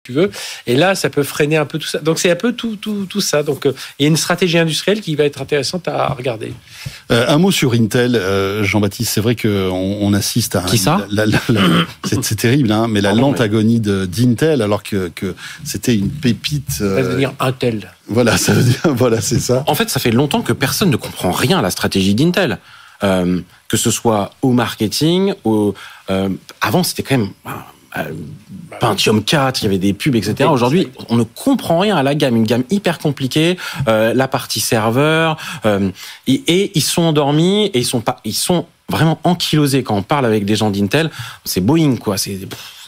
tu veux. Et là, ça peut freiner un peu tout ça. Donc, c'est un peu tout ça. Donc, il y a une stratégie industrielle qui va être intéressante à regarder. Un mot sur Intel, Jean-Baptiste. C'est vrai qu'on assiste à... Qui ça c'est terrible, hein, mais la lente agonie d'Intel, alors que c'était une pépite... Ça va devenir Intel. Voilà, ça veut dire... Voilà, c'est ça. En fait, ça fait longtemps que personne ne comprend rien à la stratégie d'Intel. Que ce soit au marketing, avant, c'était quand même... Pentium 4, il y avait des pubs, etc. Aujourd'hui, on ne comprend rien à la gamme, une gamme hyper compliquée, la partie serveur, et ils sont endormis et ils sont vraiment ankylosés. Quand on parle avec des gens d'Intel, c'est Boeing, quoi.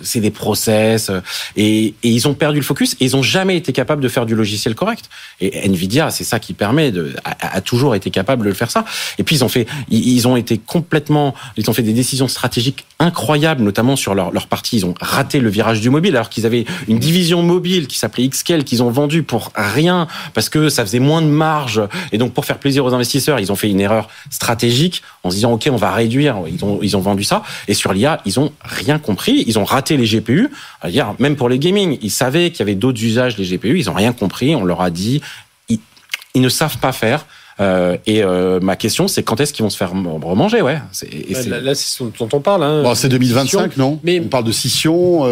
C'est des process, et ils ont perdu le focus, et ils ont jamais été capables de faire du logiciel correct. Et Nvidia, c'est ça qui permet a toujours été capable de le faire ça. Et puis ils ont fait des décisions stratégiques incroyables, notamment sur leur partie. Ils ont raté le virage du mobile, alors qu'ils avaient une division mobile qui s'appelait Xscale, qu'ils ont vendue pour rien, parce que ça faisait moins de marge. Et donc, pour faire plaisir aux investisseurs, ils ont fait une erreur stratégique en se disant, OK, on va réduire. Ils ont vendu ça. Et sur l'IA, ils ont rien compris. Ils ont raté les GPU. C'est-à-dire, même pour les gaming, ils savaient qu'il y avait d'autres usages des GPU. Ils ont rien compris. On leur a dit, ils ne savent pas faire. Ma question, c'est quand est-ce qu'ils vont se faire remanger, ouais. Là, c'est ce dont on parle. Hein. Bon, c'est 2025, non? Mais on parle de scission.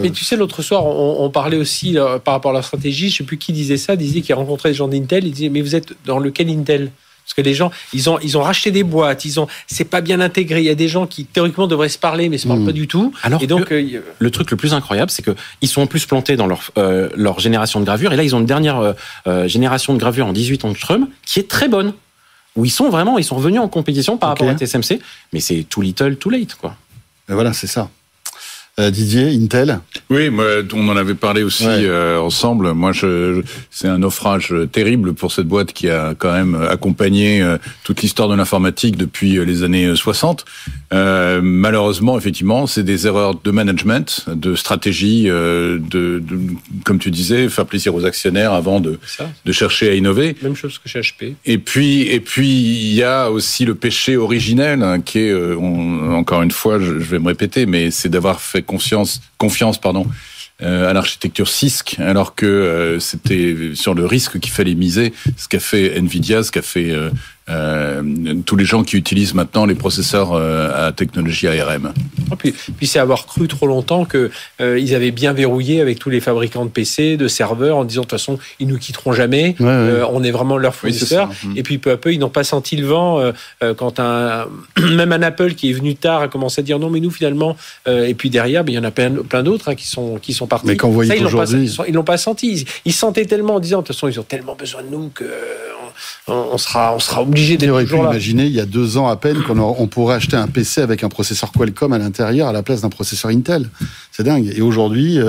Mais tu sais, l'autre soir, on parlait aussi par rapport à la stratégie. Je ne sais plus qui disait ça. Disait qu'il rencontrait des gens d'Intel. Il disait, mais vous êtes dans lequel Intel? Parce que les gens, ils ont racheté des boîtes, c'est pas bien intégré. Il y a des gens qui théoriquement devraient se parler, mais se parlent pas du tout. Alors, et donc, le truc le plus incroyable, c'est que ils sont en plus plantés dans leur génération de gravure. Et là, ils ont une dernière génération de gravure en 18 angstrom qui est très bonne. Où ils sont revenus en compétition par rapport à TSMC, mais c'est too little, too late, quoi. Et voilà, c'est ça. Didier, Intel. Oui, on en avait parlé aussi ensemble. Moi, c'est un naufrage terrible pour cette boîte qui a quand même accompagné toute l'histoire de l'informatique depuis les années 60. Malheureusement, effectivement, c'est des erreurs de management, de stratégie, comme tu disais, faire plaisir aux actionnaires avant de chercher à innover. Même chose que chez HP. Et puis, il y a aussi le péché originel, hein, qui est, encore une fois, je vais me répéter, mais c'est d'avoir fait confiance, à l'architecture CISC, alors que c'était sur le risque qu'il fallait miser, ce qu'a fait Nvidia, ce qu'a fait tous les gens qui utilisent maintenant les processeurs à technologie ARM. Puis c'est avoir cru trop longtemps que ils avaient bien verrouillé avec tous les fabricants de PC, de serveurs, en disant de toute façon ils nous quitteront jamais, on est vraiment leur fournisseur. Et puis peu à peu ils n'ont pas senti le vent quand même un Apple qui est venu tard a commencé à dire non mais nous finalement et puis derrière il y en a plein d'autres qui sont partis. Mais quand vous voyez aujourd'hui, ils l'ont pas senti. Ils sentaient tellement en disant de toute façon ils ont tellement besoin de nous que on sera obligé d'être toujours là. Imaginez, il y a 2 ans à peine qu'on pourrait acheter un PC avec un processeur Qualcomm à l'intérieur à la place d'un processeur Intel. C'est dingue. Et aujourd'hui...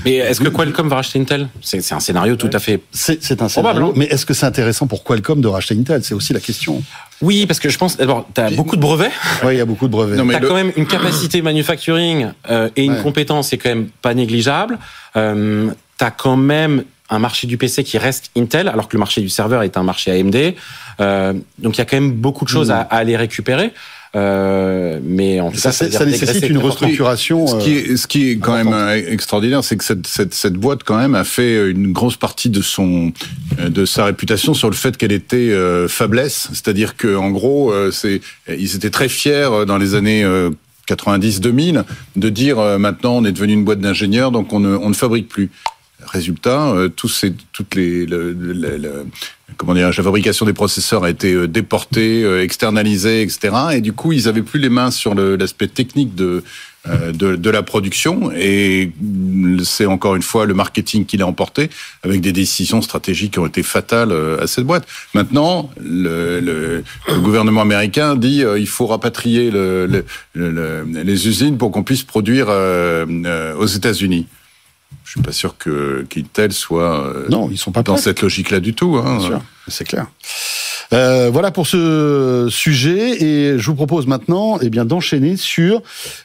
Mais est-ce que Qualcomm va racheter Intel ? C'est un scénario tout à fait c'est un scénario, mais est-ce que c'est intéressant pour Qualcomm de racheter Intel ? C'est aussi la question. Oui, parce que je pense... D'abord, tu as beaucoup de brevets. Oui, il y a beaucoup de brevets. Tu as quand même une capacité manufacturing et une compétence, c'est quand même pas négligeable. Tu as quand même un marché du PC qui reste Intel, alors que le marché du serveur est un marché AMD. Donc il y a quand même beaucoup de choses à aller récupérer. Mais en tout cas, ça nécessite une restructuration. Ce qui est quand même extraordinaire, c'est que cette boîte quand même a fait une grosse partie de sa réputation sur le fait qu'elle était faiblesse, c'est-à-dire que en gros, ils étaient très fiers dans les années 90-2000 de dire maintenant on est devenu une boîte d'ingénieurs, donc on ne fabrique plus. Résultat, la fabrication des processeurs a été déportée, externalisée, etc. Et du coup, ils avaient plus les mains sur l'aspect technique de la production. Et c'est encore une fois le marketing qui l'a emporté, avec des décisions stratégiques qui ont été fatales à cette boîte. Maintenant, le gouvernement américain dit il faut rapatrier les usines pour qu'on puisse produire aux États-Unis. Je suis pas sûr qu'Intel soit non, ils sont pas dans cette logique-là du tout. Hein. Bien sûr, c'est clair. Voilà pour ce sujet, et je vous propose maintenant d'enchaîner sur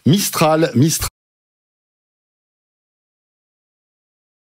Mistral.